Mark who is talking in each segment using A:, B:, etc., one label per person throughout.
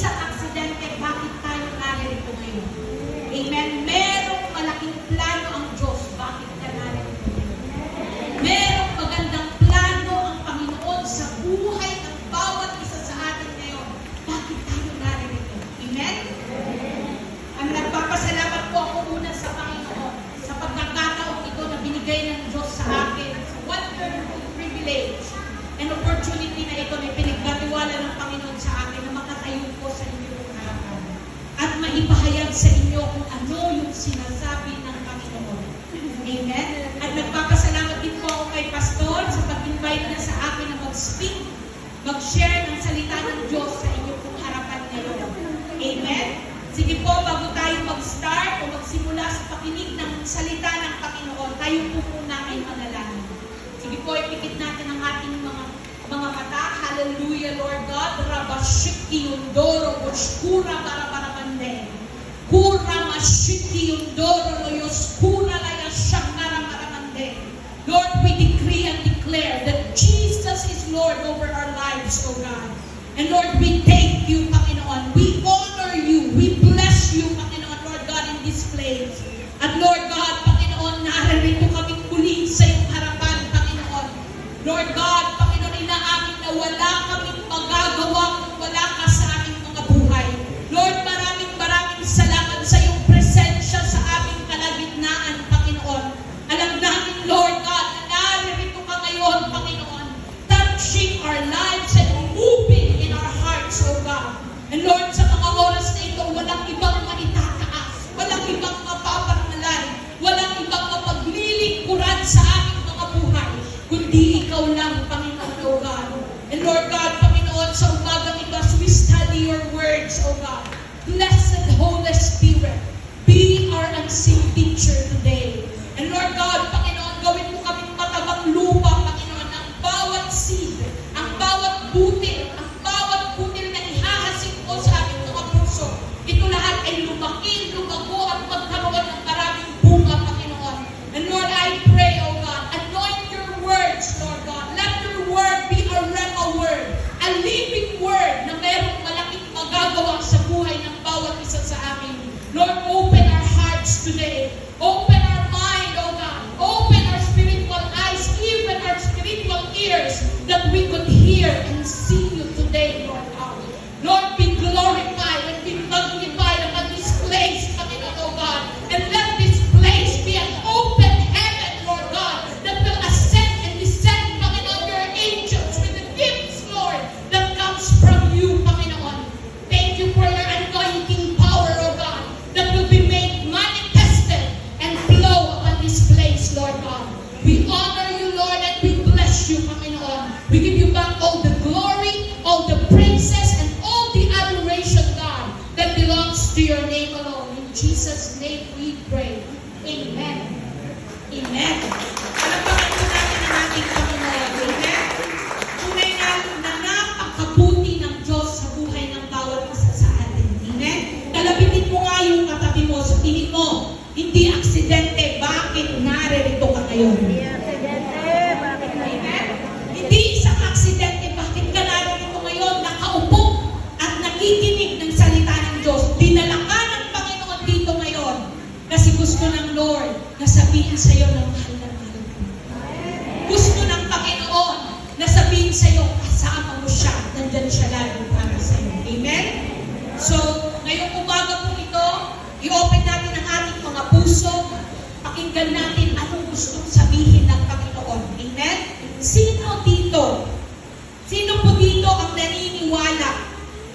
A: isang aksidente, bakit tayo narito ngayon? Amen? Merong malaking plano ang Diyos, bakit ka narito ngayon? Merong magandang plano ang Panginoon sa buhay ng bawat isa sa atin ngayon, bakit tayo narito? Amen? Ang nagpapasalamat po ako muna sa Panginoon sa pagkakataong ito na binigay ng Diyos sa akin, sa wonderful privilege and opportunity na ito na pinagkatiwala ng Panginoon sa akin na makatayo po sa inyong harapan at maipahayag sa inyo kung ano yung sinasabi ng Panginoon. Amen? At nagpapasalamat din po ako kay Pastor sa pag-invite niya sa akin na mag-speak, mag-share ng salita ng Diyos sa inyong pong harapan ngayon. Amen? Sige po, bago tayo mag-start o magsimula sa pakinig ng salita ng Panginoon, tayo po muna ay manalangin. Sige po, ipikit natin ang ating mga mata. Hallelujah, Lord God. Rabashiki yundoro, Boshkura barabaramande. Kura mashiki yundoro, Loyoskura layashangara baramande. Lord, we decree and declare that Jesus is Lord over our lives, O God. And Lord, we thank you, Panginoon. We honor you. We bless you, Panginoon, Lord God, in this place. At Lord God, Panginoon, naririto kami muli sa iyong harapan, Panginoon. Lord God, Panginoon, inaamin na wala kaming magagawa kung wala ka sa aming mga buhay. Lord, maraming salamat sa iyong presensya sa aming kalagitnaan, Panginoon. Alam namin, Lord God, na naririto ka ngayon, Panginoon, touching our lives and moving in our hearts, O God. And Lord, sa mga oras na ito, walang ibang maitataas, walang ibang mapaparangalan, walang ibang mapaglilingkuran sa aming mga buhay, kundi ikaw lang, Panginoon, O God. And Lord God, Panginoon, sa umagang ito, as we study your words, O God, blessed Holy Spirit, be our unseen teacher today. And Lord God, Panginoon, gawin mo kaming matabang lupa, Panginoon, ang bawat seed, ang bawat butil na ihahasik ko sa aming mga puso. Ito lahat ay lumaki, lumago at magkaroon ng maraming bunga, Panginoon. And Lord, I pray, O God, anoint your words, Lord God. Let your word be a rema word, a living word na merong malaking magagawa sa buhay ng bawat isa sa amin. Lord, open our hearts today. Open our mind, O God. Open our spiritual eyes, even our spiritual ears, that we could hear and see you today, Lord God. Lord, be glorified and be magnified upon this place, Panginoon, O God. And let this place be an open heaven, Lord God, that will ascend and descend, Panginoon, your angels with the gifts, Lord, that comes from you, Panginoon. Thank you for your anointing power, O God, that will be made manifested and flow upon this place, Lord God. We honor you, Lord, and we bless you, Panginoon. We give you back all the glory, all the praises, and all the adoration, God, that belongs to your name alone. In Jesus' name we pray. Amen. Amen. Palapakan po natin ang ating Panginoon. Amen. Tunay na napakabuti ng Diyos sa buhay ng bawat isa sa atin. Amen. Kalabitin mo nga yung katabi mo, sabihin mo, hindi aksidente, bakit naririto ka ngayon? Amen. Hindi isang aksidente, bakit ka naririto ngayon, nakaupo at nakikinig ng salita ng Diyos. Dinala ka ng Panginoon dito ngayon kasi gusto ng Lord na sabihin sa iyo na mahal na mahal ka. Gusto ng Panginoon na sabihin sa iyo, kasama mo siya, nandyan siya lalo para sa iyo. Amen? So, ngayong umaga po ito, i-open natin ang ating mga puso, pakinggan natin anong gustong sabihin ng Panginoon. Amen? Sino dito? Sino po dito ang naniniwala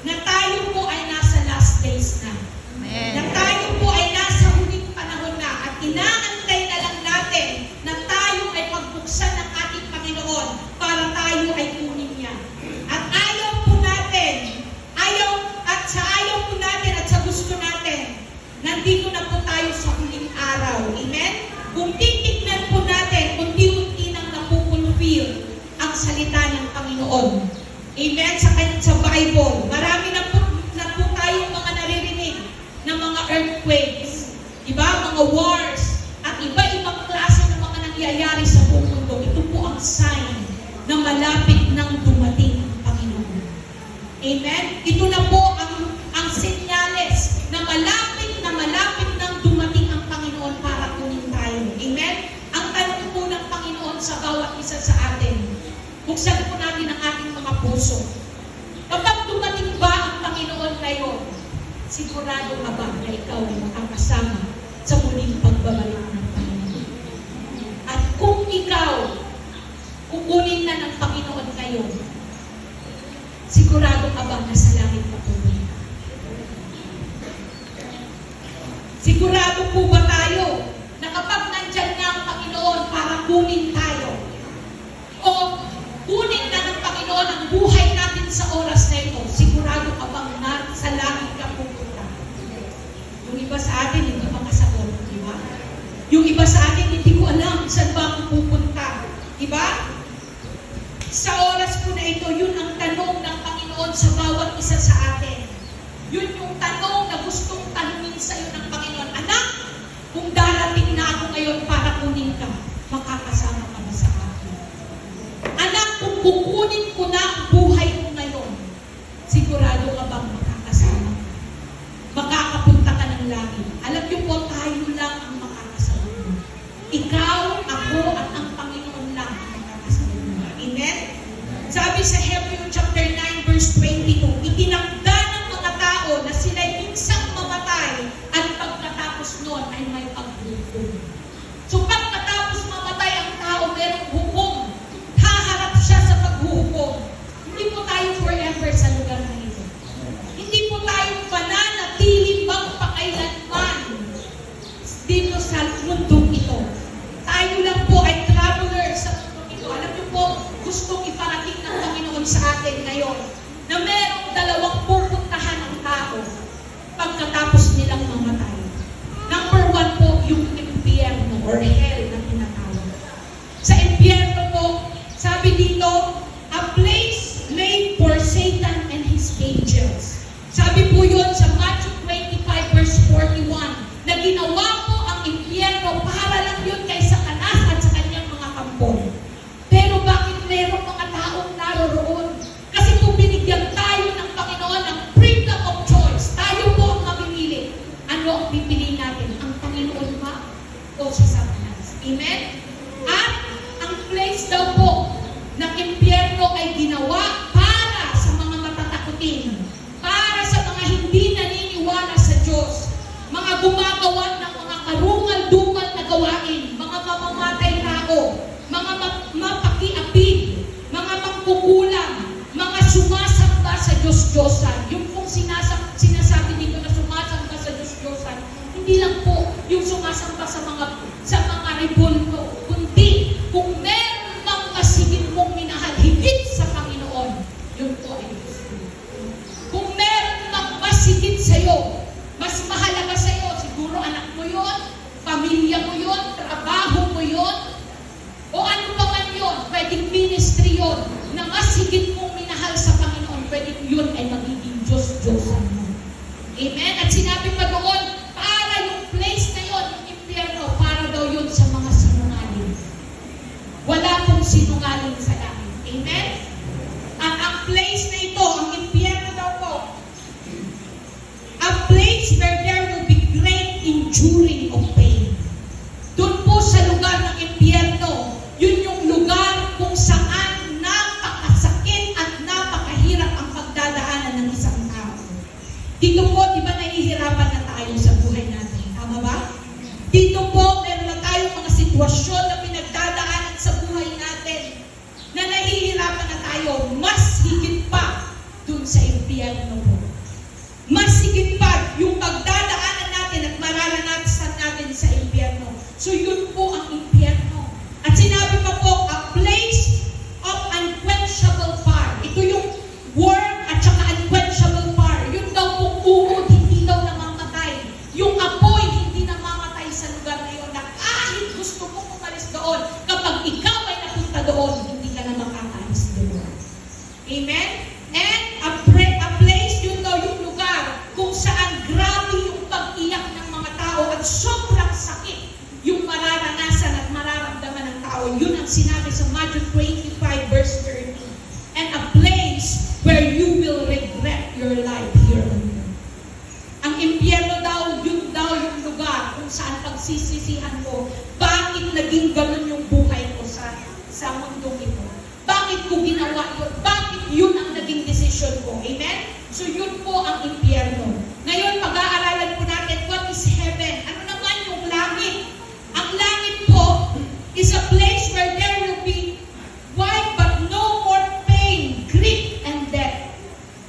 A: na tayo po ay nasa last days na?
B: Amen.
A: Na tayo po ay nasa huling panahon na at inaantay na lang natin na tayo ay pagbuksan ng ating Panginoon para tayo ay kunin niya. At ayaw po natin at sa gusto natin, nandito na po tayo sa huling araw. Amen? Kung titignan po natin, unti-unti nang napupulfill ang salita ng Panginoon. Amen? Sa Bible, marami na po tayong mga naririnig ng mga earthquakes, diba? Mga wars, at iba-ibang klase ng mga nangyayari sa buong mundo. Ito po ang sign na malapit nang dumating ang Panginoon. Amen? Ito na po ang Buksan po natin ang ating mga puso. Kapag dumating ba ang Panginoon ngayon, sigurado ka ba na ikaw ay makakasama sa muling pagbabalik ng Panginoon? At kung ikaw, kukunin na ng Panginoon ngayon, sigurado ka ba na sa langit ka pupunta? Sigurado po ba tayo na kapag nandyan na ang Panginoon para kunin tayo, o kunin na ng Panginoon ang buhay natin sa oras na ito, sigurado ka bang na sa langit ka pupunta? Yung iba sa atin, hindi pa makasagot, di ba? Yung iba sa atin, hindi ko alam saan ba ako pupunta, di ba? Sa oras po na ito, yun ang tanong ng Panginoon sa bawat isa sa atin. Yun yung tanong na gustong tanungin sa iyo ng Panginoon. Anak, kung darating na ako ngayon para kunin ka, makakasama ka ba sa akin? Anak, kung kukunin ko na ang buhay mo ngayon, sigurado ka bang makakasama ka? Makakapunta ka ng langit. Alam niyo po, tayo lang ang makakasama mo. Ikaw, ako, at ang Panginoon lang ang makakasama mo. Amen? Sabi sa Hebrew chapter 9 verse 22, itinakda ng mga tao na sila'y minsang mamatay at pagkatapos noon ay may paghukom. So pagkatapos mamatay ang tao, merong hukom. Haharap siya sa paghuhukom. Hindi po tayo forever sa lugar na ito. Hindi po tayo pananatili magpakailanman dito sa mundong ito. Tayo lang po ay traveler sa mundong ito. Alam niyo po, gustong iparating ng Panginoon sa atin ngayon na merong dalawang pupuntahan ng tao pagkatapos nilang mamatay. Number 1 po, yung impyerno or hell na tinatawag. Sa impyerno po, sabi dito, a place laid for Satan and his angels. Sabi po yun sa Matthew 25 verse 41, na ginawa po ang impyerno para lang yun kay Satanas at sa kanyang mga kampon. Pero bakit mayroong mga taong naroroon? Kasi kung binigyan tayo ng Panginoon ng freedom of choice, tayo po ang mamimili. Ano ang pipiliin natin? Ang Panginoon ba o si Satanas? Amen? At ang place daw po ng impyerno ay ginawa para sa mga matatakutin, para sa mga hindi naniniwala sa Diyos, mga gumagawa ng mga karungal-dungal na gawain, mga mamamatay tao, mga mapakiapid, mga mangkukulang, mga sumasamba sa Diyos-Diyosan. Yung pong sinasabi dito na sumasamba sa Diyos-Diyosan, hindi lang po yung sumasamba sa mga rebulto, kundi kung meron mang masigit mong minahal higit sa Panginoon, yun po ay gusto. Kung meron mang masigit sa'yo, mas mahalaga sa'yo, siguro anak mo yun, pamilya mo yun, trabaho mo yun, o ano pa man yun, pwedeng ministry yun, na mas higit mong minahal sa Panginoon, pwedeng yun ay magiging Diyos-Diyosan mo. Amen? At sinabi pa doon, para yung place na yun, yung impyerno, para daw yun sa mga sinungaling. Wala pong sinungaling sa langit. Amen? At ang place na ito, ang impyerno daw po, a place where there will be great enduring of pain. Doon po sa lugar ng impyerno, yun yung lugar kung saan napakasakit at napakahirap ang pagdadaanan ng isang tao. Dito po, di ba nahihirapan na tayo sa buhay natin? Tama ba? Dito po, meron na tayong mga sitwasyon na pinagdadaanan sa buhay natin na nahihirapan na tayo. Mas higit pa dun sa impyerno po. Mas higit pa yung pagdadaanan natin at mararanasan natin sa impyerno. So yun po ang impyerno. At sinabi pa po, a place of unquenchable fire. Ito yung word at saka unquenchable fire. Yun daw pong uod, hindi daw namamatay. Yung apoy, hindi namamatay sa lugar na yun. Na kahit gusto mong umalis doon, kapag ikaw ay napunta doon, hindi ka na makakaalis doon. Amen? And a place, yun daw yung lugar kung saan grabe yung pag-iyak ng mga tao at sobrang sakit yung mararanasan at mararamdaman ng tao. Yun ang sinabi sa Matthew 25 verse 30. And a place where you will regret your life here on earth. Ang impyerno daw yung lugar kung saan pagsisisihan ko, bakit naging ganun yung buhay ko sa mundong ito? Bakit ko ginawa yun? Bakit yun ang naging desisyon ko? Amen? So yun po ang impyerno. Ngayon, pag-aaralan po natin, what is heaven? Ano naman yung langit? Ang langit po is a place where there will be white but no more pain, grief, and death.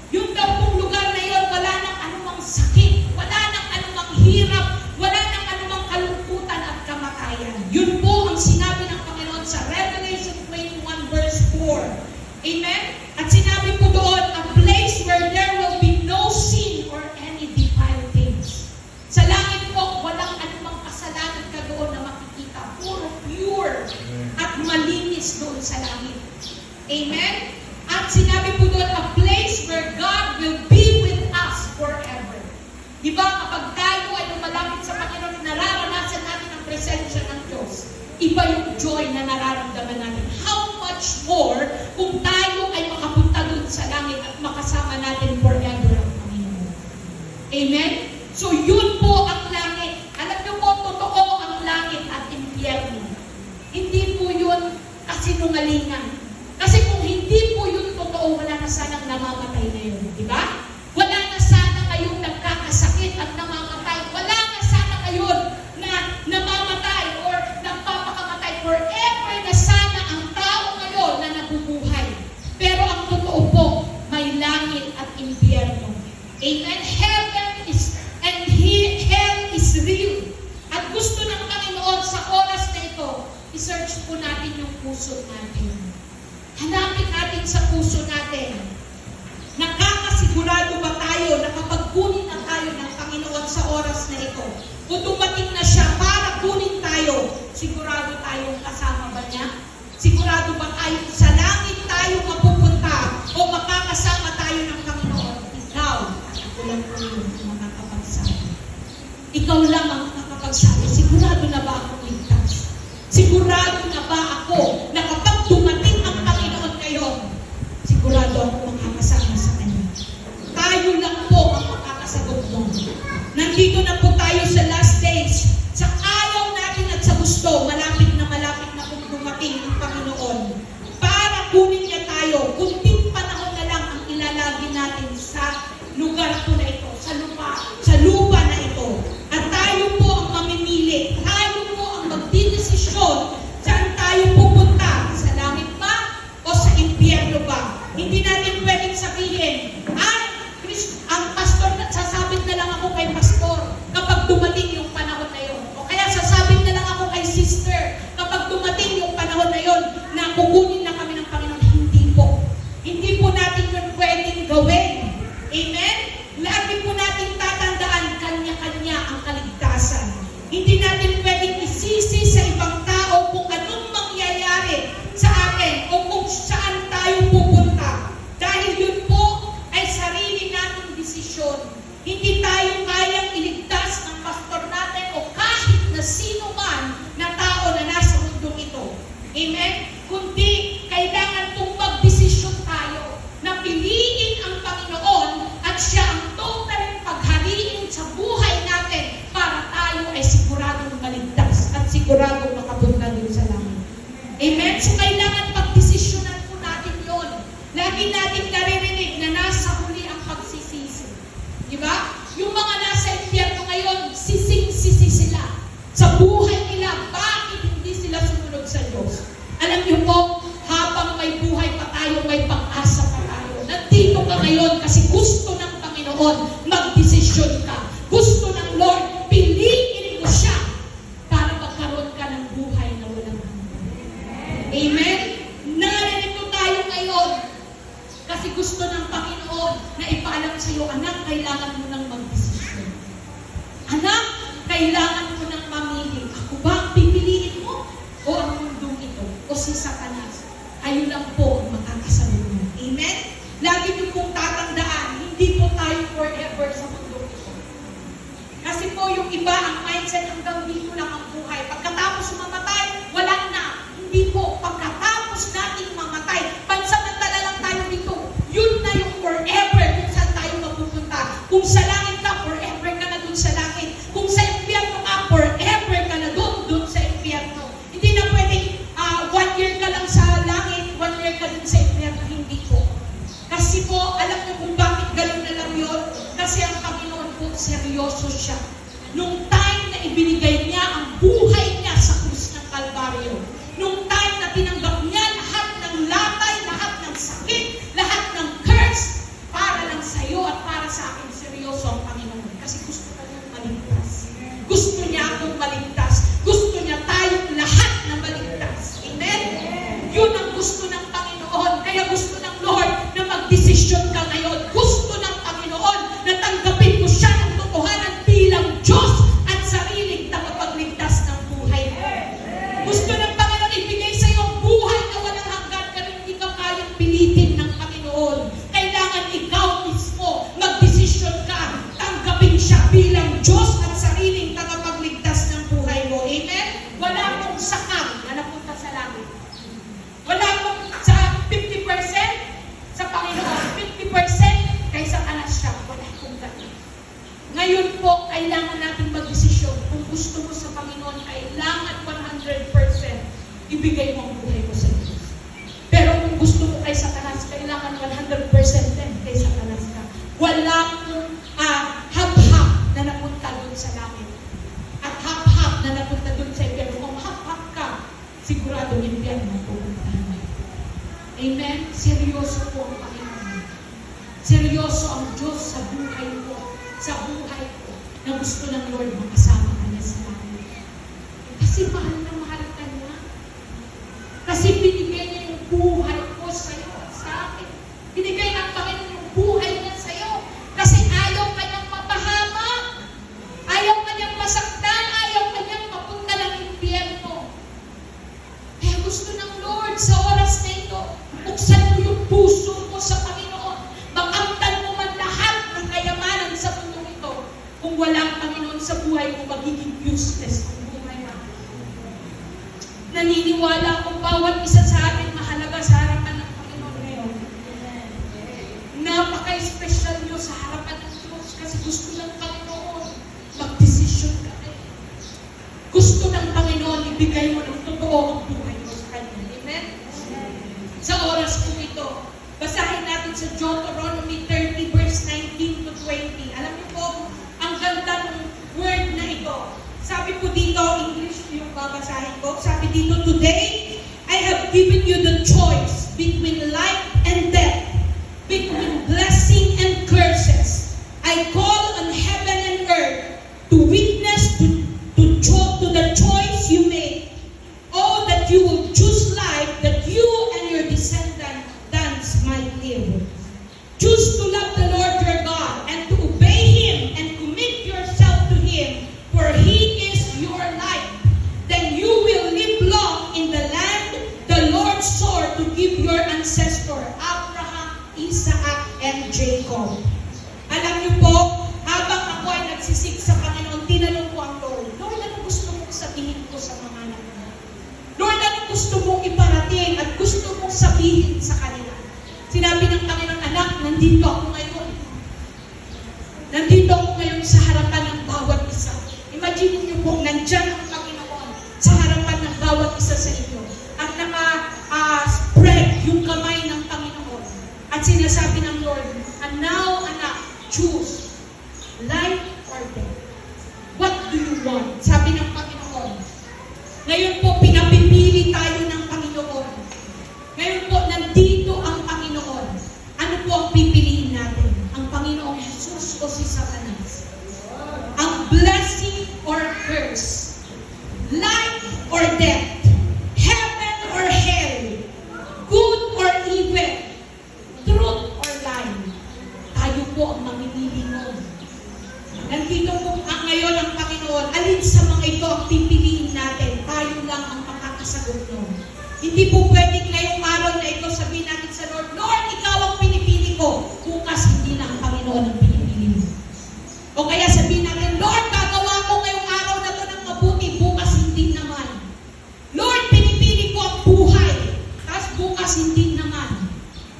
A: Yung daw pong lugar na yun, wala nang anumang sakit, wala nang anumang hirap, wala nang anumang kalungkutan at kamatayan. Yun po ang sinabi ng Panginoon sa Revelation 21 verse 4. Amen? At sinabi po doon, a place where there will be no sin or any defiled things. Sa langit po, walang anumang kasalanan ka doon na makikita. Puro pure at malinis doon sa langit. Amen? At sinabi po doon, a place where God will be with us forever. Diba, kapag tayo ay lumalapit sa Panginoon, nararanasan natin ang presensya ng Diyos. Iba yung joy na nararamdaman natin. How much more kung tayo ay makapunta doon sa langit at makasama natin forever ang Panginoon. Amen? So yun po ang langit. Alam niyo po, totoo ang langit at impyerno. Hindi po yun kasinungalingan. Kasi kung hindi po yun totoo, wala na sanang namamatay na yun. Diba? Wala na sana kayong nagkakasakit at namamatay. Wala na sana kayon na namamatay or nagpapakamatay. Forever na sana ang tao ngayon na nabubuhay. Pero ang totoo po, may langit at impyerno. Amen? Heaven is, and hell is real. At gusto ng Panginoon sa oras na ito, i-search po natin yung puso natin. Hanapin natin sa puso natin. Nakakasigurado ba tayo na kapag kunin na tayo ng Panginoon sa oras na ito, o dumating na siya para kunin tayo, sigurado tayong kasama ba niya? Sigurado ba tayo sa langit tayo mapupunta o makakasama tayo ng Panginoon? Ikaw, ako lang po yung makakapagsabi. Ikaw lang ang makakapagsabi. Sigurado na ba ako ligtas? Sigurado na ba ako na kapag dumating ang Panginoon ngayon, sigurado ako makakasama sa Kanya? Tayo lang po ang makakasagot mo. Nandito na po tayo sa last days. Sa ayaw natin at sa gusto, malapit na kung dumating ang Panginoon. Para kunin niya tayo, kunting panahon na lang ang ilalagi natin sa lugar po na ito, sa lupa na ito. At tayo po ang mamimili. Tayo po ang magdidesisyon saan tayo pupunta. Sa langit ba o sa impyerno ba? Hindi natin pwedeng sabihin, ang pastor, sasabit na lang ako kay pastor kapag dumating yung panahon na yon. O kaya sasabit na lang ako kay sister kapag dumating yung panahon na yon na kukunin na kami ng Panginoon. Hindi po. Hindi po natin yun pwedeng gawin. Amen? Lagi po natin tatandaan, kanya-kanya ang kaligtasan. Hindi natin pwedeng isisi sa ibang tao kung anong mangyayari sa atin o kung saan tayo pupunta. Dahil yun po ay sarili nating desisyon. Hindi tayo kayang iligtas ng pastor natin o kahit na sino man na tao na nasa mundong ito. Amen? Kundi kailangan pong magdesisyon tayo na piliin ang Panginoon at siya ang totaling paghariin sa buhay natin para tayo ay siguradong maligtas at siguradong makapunta din sa langit. Amen? So kailangan pagdesisyonan po natin yon. Lagi natin naririnig na nasa huli ang pagsisisi. Di ba? Yung mga nasa impyerno ngayon, sising-sisi sila. Sa buhay nila, bakit hindi sila sumunod sa Diyos? Alam niyo po, habang may buhay pa tayo, may pag-asa pa tayo. Nandito ka ngayon kasi gusto ng Panginoon, magdesisyon ka. Gusto ng Lord, piliin mo siya para magkaroon ka ng buhay na walang hanggan. Amen? Narito tayo ngayon kasi gusto ng Panginoon na ipaalam sa iyo, anak, kailangan mo nang magdesisyon. Anak, kailangan mo nang mamili. Ako ba ang pipiliin mo? O ang mundong ito? O si Satanas? Kayo lang po ang makakasagot mo. Amen? Lagi niyo pong tatandaan, hindi po tayo forever sa mundong ito. Kasi po yung iba, ang mindset hanggang dito lang ang buhay. Pagkatapos mamatay, wala na. Hindi po. Pagkatapos nating mamatay, pansamantala lang tayo dito. Yun na yung forever kung saan tayo mapupunta. Kung sa langit ka, forever ka na dun sa langit. Kung sa impyerno ka, forever ka na dun sa impyerno. Hindi na pwedeng 1 year ka lang sa langit, 1 year ka dun sa impyerno, hindi po. Kasi po, alam niyo kung bakit ganun na lang yun? Kasi ang Panginoon po, seryoso siya. Nung time na ibinigay niya ang buhay niya sa krus ng Kalbaryo, nung time na tinanggap niya lahat ng latay, lahat ng sakit, lahat ng curse, para lang sa iyo at para sa akin, seryoso ang Panginoon. Kasi gusto ka niyang maligtas. Gusto niya akong maligtas. Gusto niya tayong lahat na maligtas. Amen? Yun ang gusto ng Panginoon. Kaya gusto ng Lord na magdesisyon ka ngayon. Gusto ng Panginoon na tanggapin mo siya ng totohanan bilang Diyos at sariling tagapagligtas ng buhay mo. Gusto ng Panginoon ibigay sa iyo ang buhay na walang hanggan, pero hindi ka kayang pilitin ng Panginoon. Kailangan ikaw mismo magdesisyon ka, tanggapin siya bilang Diyos at sariling tagapagligtas ng buhay mo. Amen? Wala pong sakang na napunta sa langit. Wala pong sa 50% sa Panginoon, 50% kay Satanas siya. Wala pong ganun. Ngayon po, kailangan natin magdesisyon. Kung gusto mo sa Panginoon, kailangan 100% ibigay mo ang buhay mo sa Diyos. Pero kung gusto mo kay Satanas, kailangan 100% din kay Satanas ka. Wala pong hap-hap na napunta doon sa langit. At hap-hap na napunta doon sa impyerno. Kung hap-hap ka, sigurado yung impyerno na pupuntahan mo. Amen? Seryoso po ang Panginoon. Seryoso ang Diyos sa buhay ko. Sa buhay ko na gusto ng Lord makasama ka niya sa langit. Kasi mahal na mahal ka niya. Kasi binigay niya yung buhay ko sa iyo at sa akin. Binigay ng Panginoon yung buhay niya sa iyo. Kasi ayaw ka niyang mapahama. Ayaw ka niyang masaktan. Ayaw ka niyang mapunta ng impyerno. Kaya gusto ng Lord sa oras na ito, buksan mo yung puso mo sa Panginoon. Makamtan mo man lahat ng kayamanan sa mundo ito. Kung walang Panginoon sa buhay mo, magiging useless ang buhay mo. Naniniwala akong bawat isa sa atin mahalaga sa harapan ng Panginoon ngayon. Napaka-special nyo sa harapan ng Diyos kasi gusto ng Panginoon mag-desisyon ka ngayon. Gusto ng Panginoon ibigay mo ng totoo ang buhay mo sa Kanya. Amen? Sa oras po ito, basahin natin sa Deuteronomy 30 verse 19 to 20. Alam niyo po, ang ganda ng word na ito. Sabi po dito, English yung babasahin ko. Sabi dito, today, I have given you the choice between life and death, between blessing and curses. I call on heaven and earth to witness to the choice you make. Oh, that you will choose life, that you and your descendants might live. Choose to love the Lord your God and to obey Him and commit yourself to Him, for He is your life. Then you will live long in the land the Lord swore to give your ancestor, Abraham, Isaac, and Jacob. Alam niyo po, habang ako ay nagsisik sa Panginoon, tinanong ko ang Lord, Lord, ano gusto mong sabihin ko sa mga anak mo? Lord, ano gusto mong iparating at gusto mong sabihin sa kanila? Sinabi ng Panginoon, anak, nandito ako ngayon. Nandito ako ngayon sa harapan ng bawat isa. Imagine niyo po, nandyan ang Panginoon sa harapan ng bawat isa sa inyo. At naka-spread yung kamay ng Panginoon. At sinasabi ng Lord, and now, anak, choose life or death. What do you want? Sabi ng Panginoon. Ngayon po, pinapipili tayo ng Panginoon. Ngayon po, nandito ang Panginoon. Ano po ang pipiliin natin? Ang Panginoong Jesus o si Satanas? Ang blessing or curse? Life or death? Heaven or hell? Good or evil? Truth or lie? Tayo po ang mamimili nun. Nandito po ngayon ang Panginoon. Alin sa mga ito ang pipiliin natin? Tayo lang ang makakasagot nun. Hindi po pwedeng ngayong araw na ito sabihin natin sa Lord, Lord, ikaw ang pinipili ko. Bukas hindi na ang Panginoon ang pinipili mo. O kaya sabihin natin, Lord, gagawa ko ngayong araw na ito ng mabuti. Bukas hindi naman. Lord, pinipili ko ang buhay. Tapos bukas hindi naman.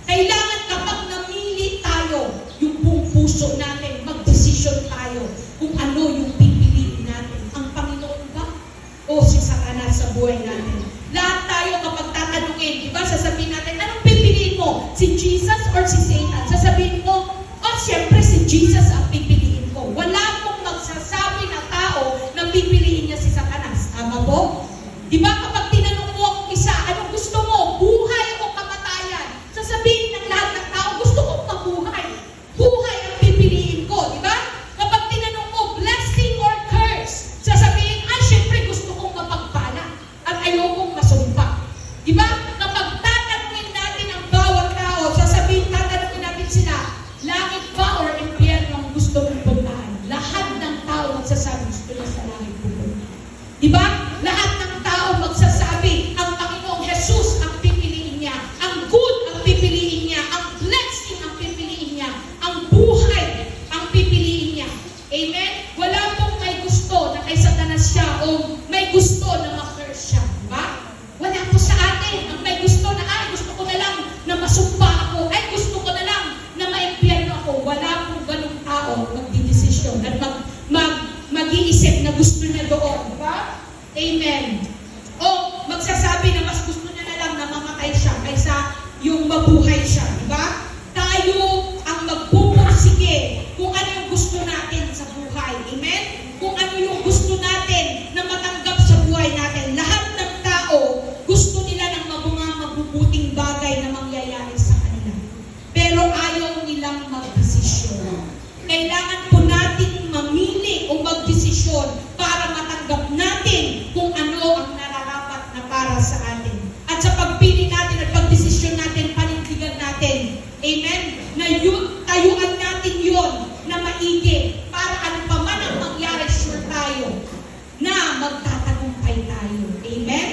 A: Kailangan kapag namili tayo, yung buong puso natin, magdesisyon tayo kung ano yung pipiliin natin. Ang Panginoon ba? O si Satanas sa buhay natin? Lahat tayo kapag tatanungin, di ba, sasabihin natin, anong pipiliin Si Jesus or si Satan? Sasabihin mo, oh, siyempre si Jesus ang pipiliin ko. Wala pong magsasabi na tao na pipiliin niya si Satanas. Tama po? Di ba kapag tinanong mo ang isa, anong gusto mo? Buhay o kamatayan? Sasabihin ng lahat ng tao, gusto kong mabuhay. Buhay ang pipiliin ko. Di ba? Kapag tinanong mo, blessing or curse? Sasabihin, ay, siyempre gusto kong mapagpala at ayokong masumpa. Di ba? Kapag tatanungin natin ang bawat tao, tatanungin natin sila, langit ba or impyerno ang gusto mong puntahan? Lahat ng tao magsasabi, gusto niya sa langit pupunta. Di ba? Lahat ng tao magsasabi, ang Panginoong Jesus ang pipiliin niya, ang good ang pipiliin niya, ang blessing ang pipiliin niya, ang buhay ang pipiliin niya. Amen? Wala pong may gusto na kay Satanas siya o may gusto na ma-curse siya. Di ba? Wala po sa atin. Ang may gusto na, ay, gusto ko na lang na masumpa ako, ay, gusto ko na lang na maimpyerno ako. Wala pong ganung tao magdidesisyon at mag-iisip na gusto niya doon. Di ba? Amen. O magsasabi na mas gusto niya na lang na mamatay siya kaysa yung mabuhay siya. Di ba? Tayo ang magpupursige kung ano yung gusto natin sa buhay. Amen? Kung ano yung gusto natin na matanggap sa buhay natin. Lahat ng tao gusto nila ng mabubuting bagay na mangyayari sa kanila. Pero ayaw nilang magdesisyon. Kailangan po natin mamili o magdesisyon para matanggap natin kung ano ang nararapat na para sa atin. At sa pagpili natin at pagdesisyon natin, panindigan natin. Amen? Na yun, tayuan natin yun na maigi para ano pa man ang mangyari, sure tayo na magtatagumpay tayo. Amen?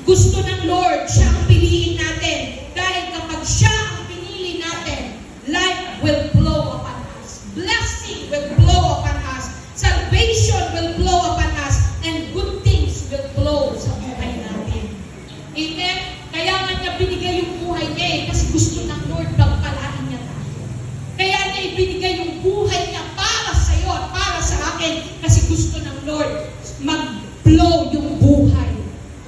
A: Gusto ng Lord, siya ang piliin natin. Dahil kapag siya ang pinili natin, life will flow upon us. Blessing will flow upon us. Salvation will flow upon us. And good things will flow sa buhay natin. Amen? Kaya nga niya binigay yung buhay niya kasi gusto ng Lord pagpalain niya tayo. Kaya niya ibinigay yung buhay niya para sa iyo at para sa akin kasi gusto ng Lord mag-flow yung buhay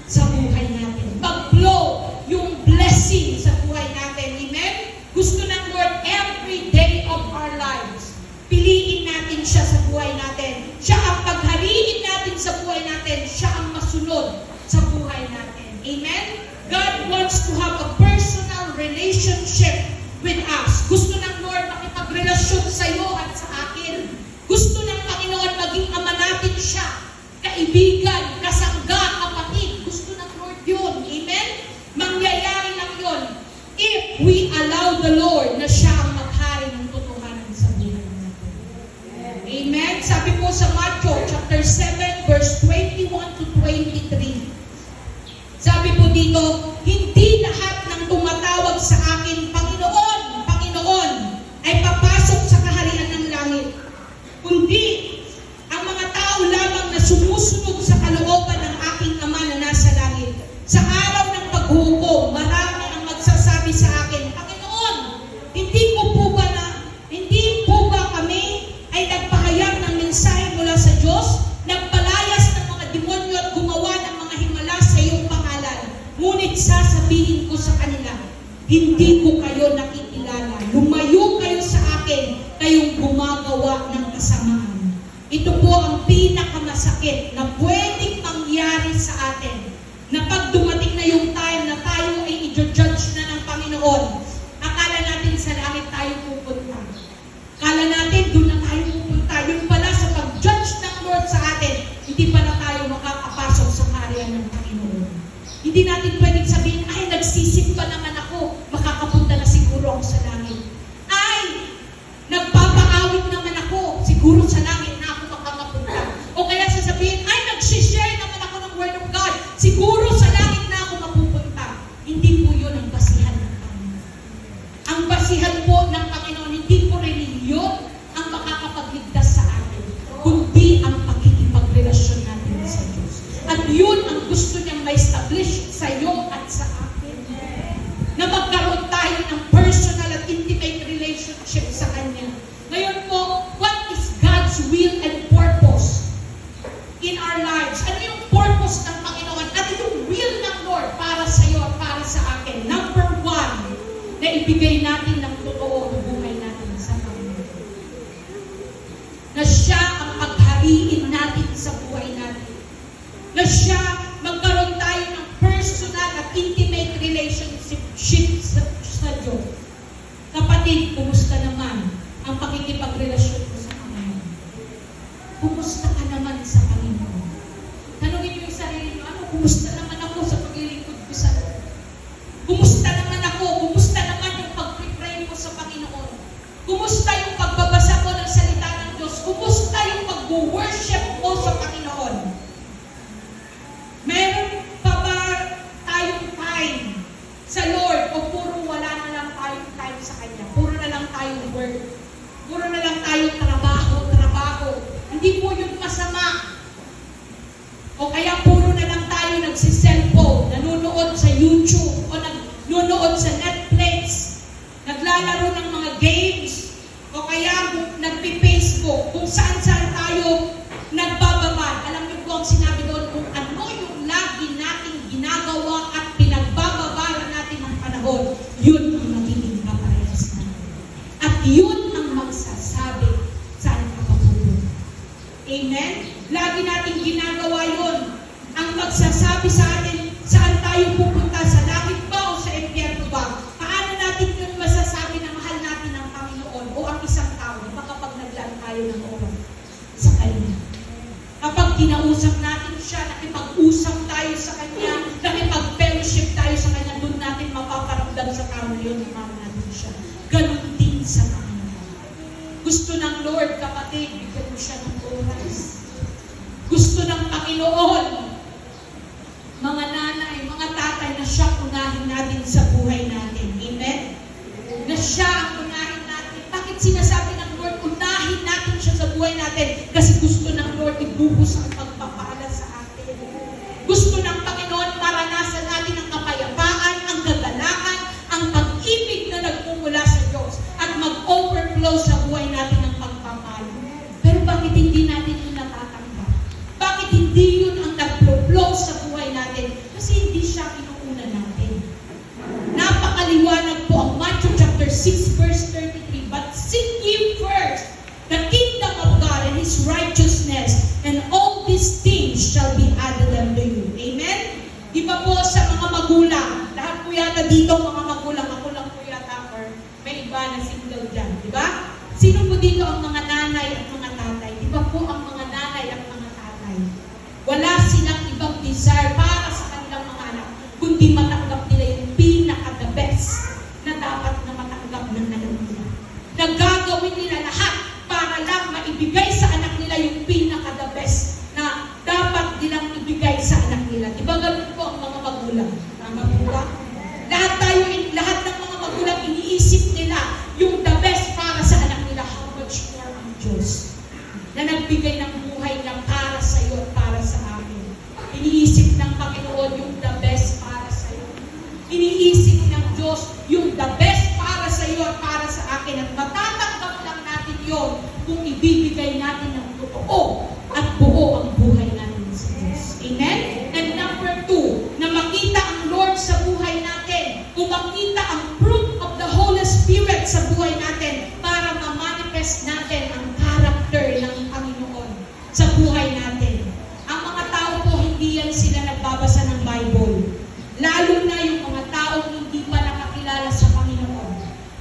A: sa buhay natin. Mag-flow yung blessing sa buhay natin. Amen? Gusto ng Lord every day of our lives. Piliin natin siya sa buhay natin. Siya ang paghariin natin sa buhay natin. Siya ang masunod sa buhay natin. Amen? God wants to have a personal relationship with us. Gusto ng Lord makipagrelasyon sa iyo at sa akin. Gusto ng Panginoon maging ama natin siya. Kaibigan, kasangga, kapatid. Gusto ng Lord yun. Amen? Mangyayari lang yun if we allow the Lord na siya ang maghari ng totohanan sa buhay natin. Amen? Sabi po sa Matthew chapter 7 verse 21 to 23. Sabi po dito, hindi lahat ng tumatawag sa akin, Panginoon, Panginoon, ay papasok sa kaharian ng langit. Kundi, ang mga tao lamang na sumusunod sa kalooban ng aking Ama na nasa langit. Sa araw ng paghuhukom, marami ang magsasabi sa akin, Panginoon, hindi po ba kami ay nagpahayag ng mensahe mula sa Diyos, nagpalayas ng mga demonyo at gumawa ng mga himala sa iyong pangalan? Ngunit sasabihin ko sa kanila, hindi ko kayo nakikilala. Lumayo kayo sa akin, kayong gumagawa ng kasamaan. Ito po ang pinakamasakit na pwedeng mangyari sa atin. Na pag dumating na yung time na tayo ay i-judge na ng Panginoon, akala natin sa langit tayo pupunta. Akala natin doon na tayo pupunta. Yung pala sa pag-judge ng Lord sa atin, hindi pala tayo makakapasok sa kaharian ng Panginoon. Hindi natin pwedeng sabihin, ay, nagsisimba naman ako, makakapunta na siguro ako sa langit. Ay, nagpapaawit naman ako, siguro sa langit na ako makakapunta. O kaya sasabihin, ay, nagsishare naman ako ng Word of God, siguro sa langit na ako mapupunta. Hindi po yun ang basihan ng Panginoon. Ang basihan po ng Panginoon, hindi po reliyon ang makakapagligtas sa atin, kundi ang pakikipagrelasyon natin sa Diyos. At yun ang gusto niyang ma-establish sa iyo at sa akin. Na magkaroon tayo ng personal at intimate relationship sa Kanya. Ngayon po, what is God's will and purpose in our lives? Ano yung purpose ng Panginoon? Ano yung will ng Lord para sa iyo at para sa akin? Number one, na maibigay natin ng totoo ang buhay natin sa Panginoon. Na siya ang paghariin natin sa buhay natin. Na siya magkaroon tayo ng personal at intimate relationship sa Diyos. Kapatid, kumusta naman ang pakikipagrelasyon mo sa Panginoon? Kumusta ka naman sa Panginoon? Tanungin niyo yung sarili niyo, kumusta naman ako sa paglilingkod ko sa Lord? Kumusta naman ako? Kumusta naman yung pag-pray mo sa Panginoon? Kumusta yung pagbabasa mo ng salita ng Diyos? Kumusta yung pag-worship mo sa Panginoon? Meron pa ba tayong time sa Lord o puro wala na lang tayong time sa Kanya? Puro na lang tayong work. Puro na lang tayong trabaho. Hindi po yun masama. O kaya puro na lang tayo nagsiselfone, nanonood sa YouTube, o nanonood sa Netflix, naglalaro ng mga games, o kaya nagpi-Facebook, kung saan-saan tayo nagbababa. Alam niyo po ang sinabi doon, kung ano yung lagi nating ginagawa at pinagbababara natin ng panahon, yun ang magiging kaparehas natin. At yun ang magsasabi saan ka papupunta. Amen? Lagi nating ginagawa yun. Ang magsasabi sa atin, saan tayo pupunta, sa langit ba o sa impyerno ba? Paano natin yun masasabi na mahal natin ang Panginoon o ang isang tao kapag naglaan tayo ng oras sa Kanya? Kapag kinausap natin siya, nakipag-usap tayo sa Kanya, nakipag-fellowship tayo sa Kanya, doon natin mapaparamdam sa tao na yun, mahal natin siya. Ganon din sa Panginoon. Gusto ng Lord, kapatid, bigyan mo siya ng oras. Gusto ng Panginoon, mga nanay, mga tatay, na siya unahin natin sa buhay natin. Amen? Na siya ang unahin natin. Bakit sinasabi ng Lord, unahin natin siya sa buhay natin? Kasi gusto ng Lord ibuhos ang pagpapala sa atin. Gusto ng Panginoon maranasan natin ang kapayapaan, ang kagalakan, ang pag-ibig na nagmumula sa Diyos at mag-overflow sa buhay natin ng pagpapala. Pero bakit hindi natin yun natatanggap? Bakit hindi yun ang nag-flow sa buhay natin? Kasi hindi siya inuuna natin. Napakaliwanag po ang Matthew chapter 6 verse 33. But seek ye first the kingdom of God and His righteousness, and all these things shall be added unto you. Amen? Iba po sa mga magulang. Lahat po yata dito mga magulang. Ako lang po yata or may iba na single dyan. Diba? Sino po dito ang mga nanay at mga tatay? Iba po ang mga nanay at mga tatay. Wala silang ibang desire para sa kanilang mga anak, kundi matanggap nila yung pinaka-the best na dapat na matanggap ng anak nila. Nagagawin nila lahat para lang maibigay sa anak nila yung pinaka-the best na dapat nilang ibigay sa anak nila. Diba ganun po ang mga magulang? Tama po ba? Lahat ng mga magulang iniisip nila yung the best para sa anak nila. How much more ang Diyos na nagbigay ng buhay niya para sa iyo at para sa amin. Iniisip ng Panginoon yung the best para sa iyo. Iniisip ng Diyos yung the best para sa iyo at para sa akin. At matatanggap lang natin yon kung ibibigay natin ng totoo at buo ang buhay natin sa Diyos. Amen? And number 2, na makita ang Lord sa buhay natin. Kung makita ang fruit of the Holy Spirit sa buhay natin para ma-manifest natin ang character ng Panginoon sa buhay natin. Ang mga tao po, hindi yan sila nagbabasa ng Bible. Lalo na yung mga taong hindi pa nakakilala sa Panginoon.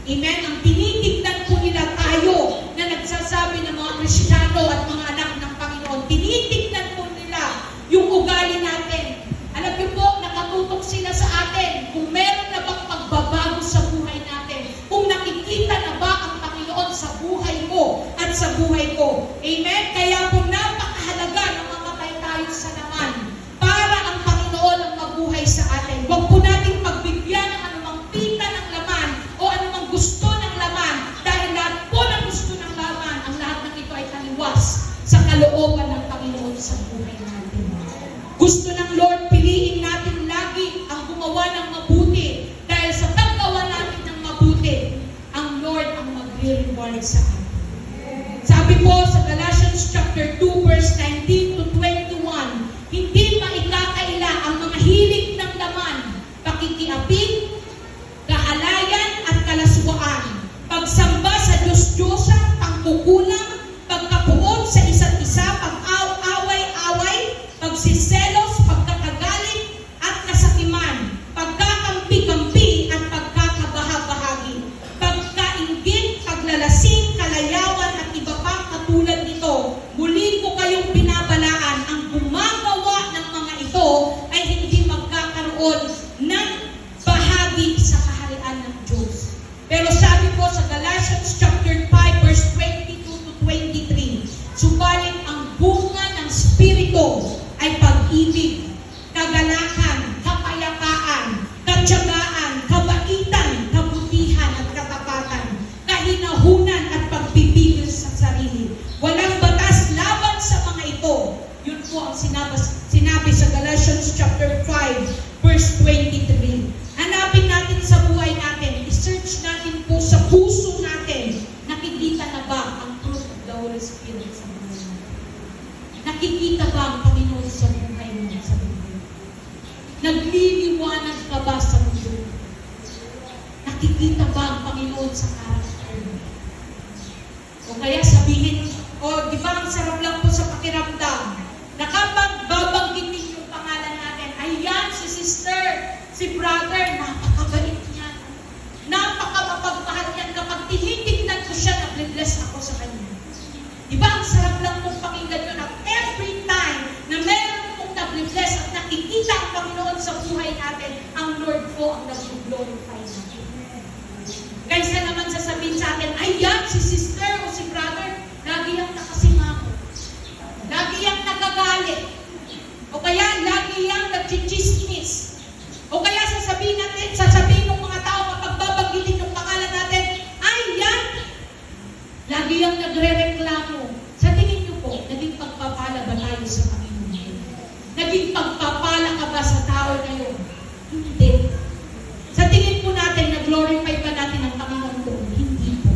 A: Amen? Ang tinitignan po nila tayo na nagsasabi ng mga Kristiyano at mga anak ng Panginoon, tinitignan po nila yung ugali natin. Alam niyo po, nakatutok sila sa atin kung meron na bang pagbabago sa buhay natin. Kung nakikita na ba ang Panginoon sa buhay mo at sa buhay ko. Amen? Kaya po napakahalaga na mamatay tayo sa laman para ang Panginoon ang mabuhay sa atin. Huwag po natin pagbigyan ng anumang pita ng laman o anumang gusto ng laman dahil lahat po ng gusto ng laman, ang lahat ng ito ay taliwas sa kalooban ng Panginoon sa buhay natin. Gusto ng Lord, piliin natin lagi ang gumawa ng mabuti dahil sa paggawa natin ng mabuti, ang Lord ang magre-reward sa atin. Sabi po sa Galatians chapter 2 verse 19 to 21, hindi maikakaila ang mga hilig ng laman, pakikiapid, kahalayan at kalas Galatians chapter 5 verse 22 to 23. Subalit ang bunga ng Espiritu ay pag-ibig, kagalakan, kapayapaan, katyagaan, kabaitan, kabutihan at katapatan, kahinahunan at pagpipigil sa sarili. Walang batas laban sa mga ito. Yun po ang sinabi sa Galatians chapter 5 verse 23. Hanapin natin sa buhay natin, i-search natin po sa puso natin, nakikita na ba ang fruit of the Holy Spirit sa buhay natin? Nakikita ba ang Panginoon sa buhay mo, sa buhay mo? Nagliliwanag ka ba sa mundo? Nakikita ba ang Panginoon sa karakter mo? O kaya sabihin, di ba ang sarap lang po sa pakiramdam, na kapag babanggitin yung pangalan natin, ayan si sister, si brother, napakabait niya. Napaka-mapagmahal yan. Kapag tinitignan ko siya, nag-bless ako sa kanya. Diba, ang sarap lang mong pakinggan yun na every time na meron mong nag-bless at nakikita ang Panginoon sa buhay natin, ang Lord po ang nag-glorify natin. Kaysa naman sasabihin sa atin, ayan, si sister o si brother, lagi yung nakasimako. Lagi yung nagagalit. O kaya, lagi yung nagchichismis. O kaya sasabihin ng mga tao kapag babanggitin yung pangalan natin, ay yan! Lagi yung nagre-reklamo. Sa tingin niyo po, naging pagpapala ba tayo sa Panginoon? Naging pagpapala ka ba sa tao ngayon? Hindi. Sa tingin po natin, nag-glorify ba natin ang Panginoon doon? Hindi po.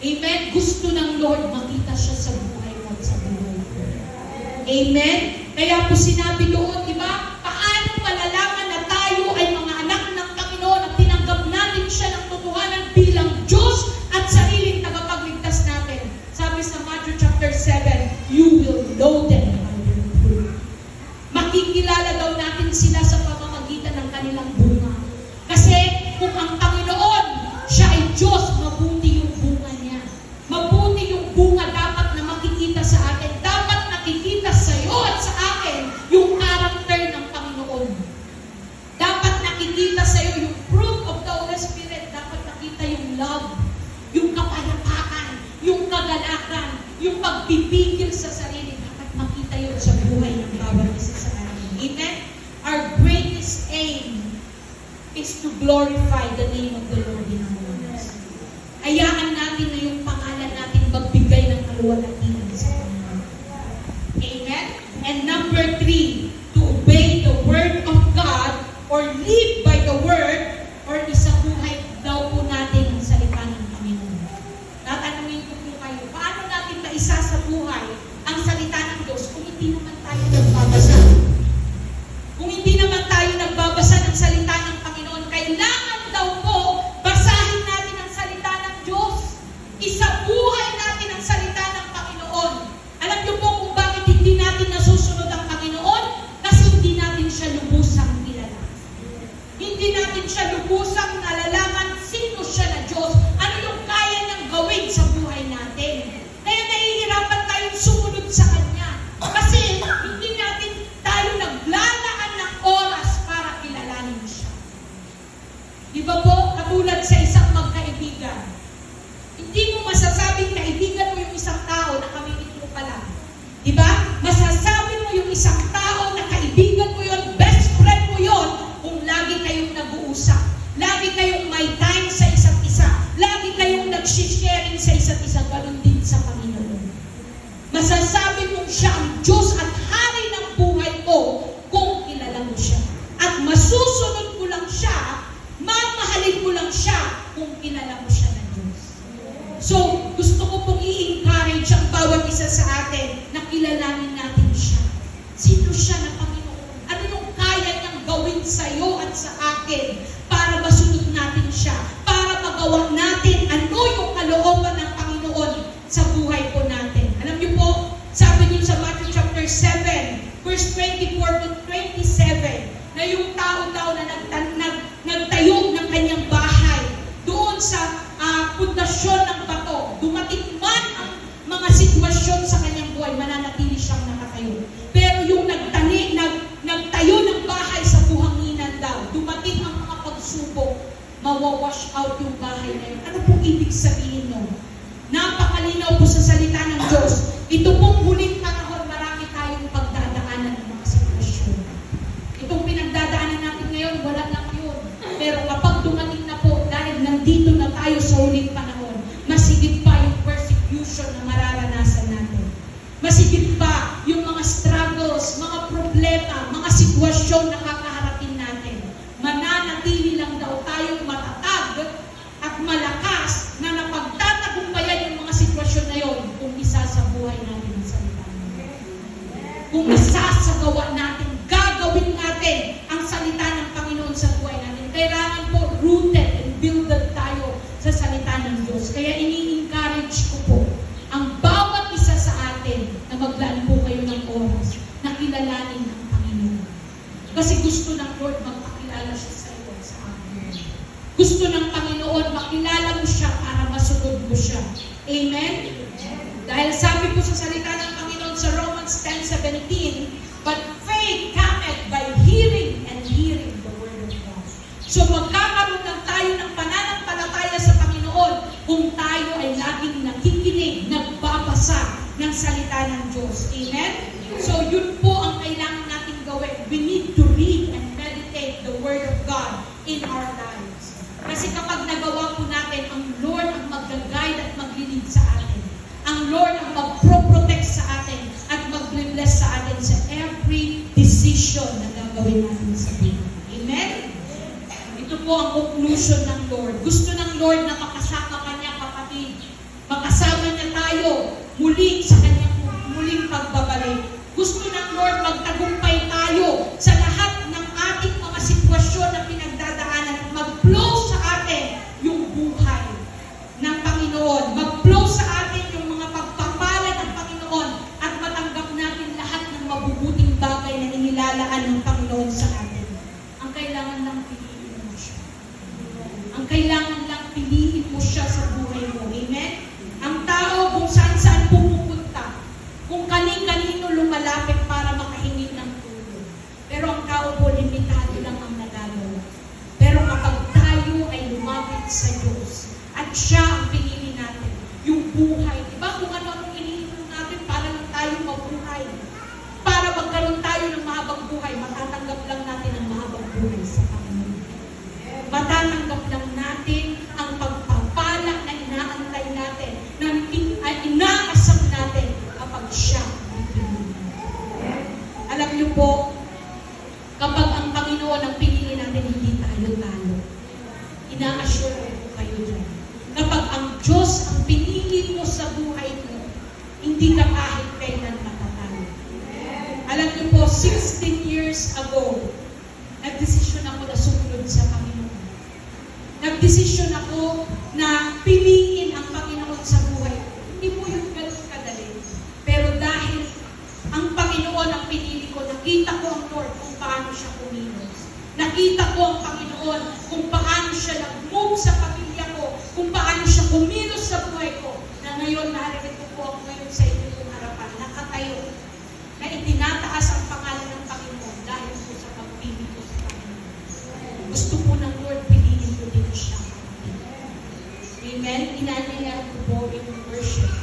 A: Amen? Gusto ng Lord makita siya sa buhay mo at sa buhay mo. Amen? Kaya po sinabi doon, di ba? Paano malalaman na tayo ay mga anak ng Panginoon at tinanggap natin siya ng totohanan bilang Diyos at sariling tagapagligtas natin? Sabi sa Matthew chapter 7, you will know them by their fruit. Makikilala daw natin sila sa pamamagitan ng kanilang bunga. Kasi kung ang Panginoon, siya ay Diyos, mabuti yung bunga niya. Mabuti yung bunga dapat na makikita sa atin. Dapat nakikita sa iyo at sa akin yung karakter ng Panginoon. Dapat nakikita sa iyo yung fruit of the Holy Spirit. Dapat nakita yung love, yung kapayapaan, yung kagalakan, yung pagpipigil sa sarili. Dapat makita yun sa buhay ng bawat isa sa atin. Amen? Our greatest aim is to glorify the name of the Lord in our lives. Hayaan natin na yung pangalan natin magbigay ng kaluwalhatian sa Panginoon. Amen? And number 3, to obey the word of God or live by the word or isabuhay daw po natin ang salita ng Panginoon. Tatanungin ko po kayo, paano natin maisasabuhay ang salita ng Diyos kung hindi naman tayo nagbabasa? Kung hindi naman tayo nagbabasa ng salita ng Panginoon, kailangan daw po basahin natin ang salita ng Diyos. Isabuhay natin ang salita ng Panginoon. Alam niyo po kung bakit hindi natin nasusunod ang Panginoon? Kasi hindi natin siya lubusang kilala. Hindi natin siya lubusang nalalaman sino siya na Diyos. Ano yung kaya niyang gawin sa buhay natin. Kaya nahihirapan tayong sumunod sa Kanya. Kasi hindi natin tayo naglalaan ng oras para kilalanin siya. Di ba po, katulad sa isang magkaibigan, hindi mo masasabing kaibigan mo yung isang tao na kamingit mo pa lang. Di ba? Masasabi mo yung isang tao na kaibigan mo yun, best friend mo yun, kung lagi kayong nag-uusap. Lagi kayong may time sa isa't isa. Lagi kayong nag-sharing sa isa't isa. Ganun din sa Panginoon. Masasabi mong siya ang Diyos at hari ng buhay ko kung kilala mo siya. At masusunod mo lang siya, mamahalin mo lang siya kung kilala mo siya na Diyos. So, gusto ko pong i-encourage ang bawat isa sa atin na kilalanin natin siya. Sino siya na Panginoon? Ano yung kaya niyang gawin sa iyo at sa akin para masunod natin siya? Para magawa natin ano yung kalooban ng Panginoon sa buhay po natin. Alam niyo po, sabi niyo sa Matthew chapter 7, verse 24 to 27, na yung tao daw na nagtayo ng kanyang bahay doon sa pundasyon ng bato. Dumating man ang mga sitwasyon sa kanyang buhay, mananatili siyang nakatayo. Pero yung nagtayo ng bahay sa buhanginan daw, dumating ang mga pagsubok, mawawash out yung bahay na yun. Ano pong ibig sabihin Diyos. Kaya ini-encourage ko po ang bawat isa sa atin na maglaan po kayo ng oras na kilalanin ang Panginoon. Kasi gusto ng Lord magpakilala siya sa iyo at sa amin. Gusto ng Panginoon makilala mo siya para masunod mo siya. Amen? Dahil sabi po sa salita ng Panginoon sa Romans 10:17, but faith cometh by hearing and hearing the word of God. So magkakaroon lang tayo ng pananampalataya sa Panginoon kung tayo ay laging nakikinig, nagbabasa ng salita ng Diyos. Amen? So yun po ang kailangan natin gawin. We need to read and meditate the word of God in our lives. Kasi kapag nagawa po natin, ang Lord ang mag-guide at mag-lead sa atin. Ang Lord ang mag-protect sa atin at mag-bless sa atin sa every decision na gagawin natin sa buhay. Amen? Ito po ang conclusion ng Lord. Gusto ng Lord na makasama kanya kapatid. Makasama niya tayo muli sa kanyang muling pagbabalik. Gusto ng Lord magtagumpay tayo sa lahat ng ating mga sitwasyon na pinagdadaanan at mag-flow sa atin yung buhay ng Panginoon. Mag-flow sa atin yung mga pagpapala ng Panginoon at matanggap natin lahat ng mabubuting bagay na inilalaan ng Panginoon sa atin. Ang kailangan lang piliin mo siya. Ang kailangan lang piliin mo siya sa buhay mo. Amen? Ang tao kung saan-saan pumupunta, kung kanin-kanino lumalapit para makahingi ng tulong. Pero ang tao po, limitado lang ang nagagawa. Pero kapag tayo ay lumapit sa Diyos, at siya ang pinili natin, yung buhay. Diba kung ano-anong iniinom natin para lang tayo mabuhay. Para magkaroon tayo ng mahabang buhay, matatanggap lang natin ang mahabang buhay sa Panginoon. Matatanggap lang natin ang pagpapala na inaantay natin, na inaasam natin kapag siya ang pinili natin. Alam niyo po, kapag ang Panginoon ang pinili natin, hindi tayo talo. Ina-assure ko kayo dyan. Kapag ang Diyos ang pinili mo sa buhay mo, hindi ka kahit kailan matatalo. Alam niyo po, 16 years ago, nagdesisyon ako na sumunod sa Panginoon. Nagdesisyon ako na piliin ang Panginoon sa buhay. Hindi mo yung ganun kadali. Pero dahil ang Panginoon ang pinili ko, nakita ko ang Lord kung paano siya kumilos. Nakita ko ang Panginoon kung paano siya nag-move sa pamilya ko, kung paano siya kumilos sa buhay ko, na ngayon narito po ako ngayon sa inyong harapan, nakatayo, na itinataas ang pangalan ng Panginoon dahil po sa pagpili ko sa Panginoon. Gusto po ng Lord, piliin ko din siya. Amen? Inanayaan ko po in worship.